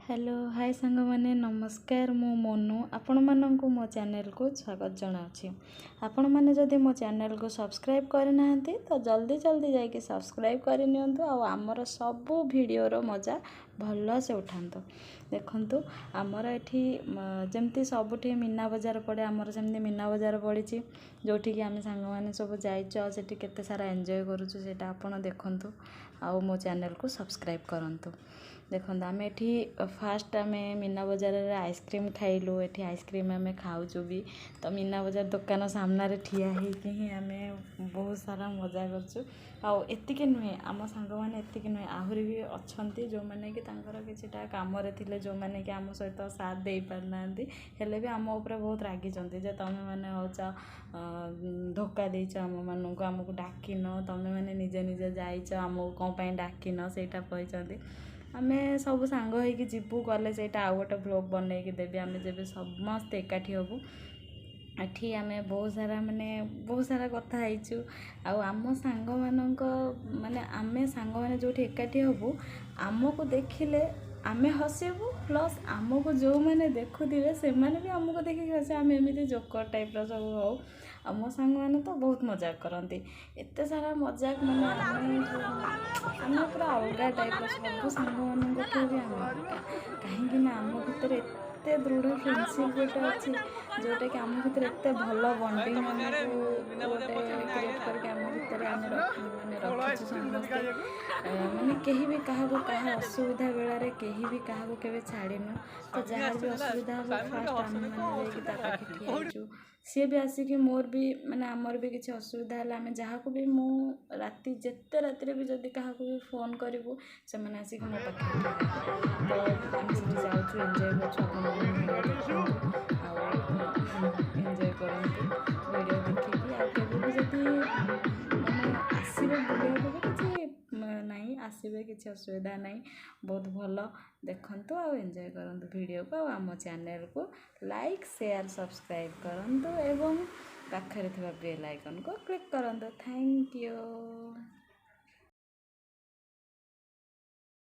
Hello hi सांग मैंने नमस्कार मु मोनू आपण मानक मो चैनल को स्वागत जनावि आपण मैंने जदि मो चैनल को सब्सक्राइब करना तो जल्दी जल्दी जाकि सब्सक्राइब करनी आमर सबू भिडर मजा भल से उठातु देखु आमर ये जमती सबुठ मीना बजार पड़े आमर जमी मीना बजार पड़ी जोठिकी आम सांग मैंने सब जाइए केते सारा एंजॉय करुचु सेटा आपण देखु आउ मो चैनल को सब्सक्राइब करूँ देखो आम ये फास्ट आम मीना बजार आइसक्रीम खाइलु ये आइसक्रीम आम खाऊचु भी तो मीना बजार दुकान सामने ठिया होकि ही आम बहुत सारा मजा करचु आती नुहे आम सांग मैंने एतिक नुहे आहरी भी अच्छा जो मैंने कि किसीटा कम जो मैंने कि आम सहित साथ दे पारना हेले भी आम उपर बहुत रागी जे तुम मैंने होचा धोखा देच आम मानक आमको डाकिन तुम मैंने निजे निजे जाइच आमको कौन डाकिन सेटा कहते आमे सब सांग होइकी जीवु गले सेटा आउ गोटे ब्लॉग बनैकी देवी आमे जब समस्ते एकाठी हबु एठी आमे बहुत सारा कथा हैचु आम सांग मानक माने आमे सांग माने जोठी एकाठी हबु आमको देखिले आमे हसबु प्लस आमको जो मैंने देखुवे से मैंने भी आमको देखिए हसे आम एमती जोकर टाइप सब हो मो सांग मैंने तो बहुत मजाक करती एत सारा मजाक मैंने आम पूरा अलग टाइप सब सांग मान भी आम कहीं आम भितर एत दृढ़ फ्रेंडशिप गोटे अच्छी जोटा कि आम भितर एत भल बंडिंग गोटे क्रिएट करके आम भितर आम रखीचु समस्ते माने कहीं भी क्या क्या असुविधा बेलारे कहीं भी क्या केवे छाड़ीनु तो जहाँ भी असुविधा हम फास्ट आम मैंने पाखे ठियाचु सी भी आसिक मोर भी माने आमर भी किसी असुविधा है आम जहाँ को भी मु राति जिते राति भी जदि क्या भी फोन करूँ से मैंने आसिक मो पाखे तो आम से जाऊँ एंजॉय एंजॉय करती वीडियो देखिकी आगे भी जदि मैंने आसवे बुलाइक भी किसी नहीं आसवे किसी असुविधा नहीं बहुत भल देखु आ एंजॉय करूँ वीडियो को आम चैनल को लाइक शेयर सब्सक्राइब करूँ एवं पाखरे बेल आइकन को क्लिक करूँ थैंक यू।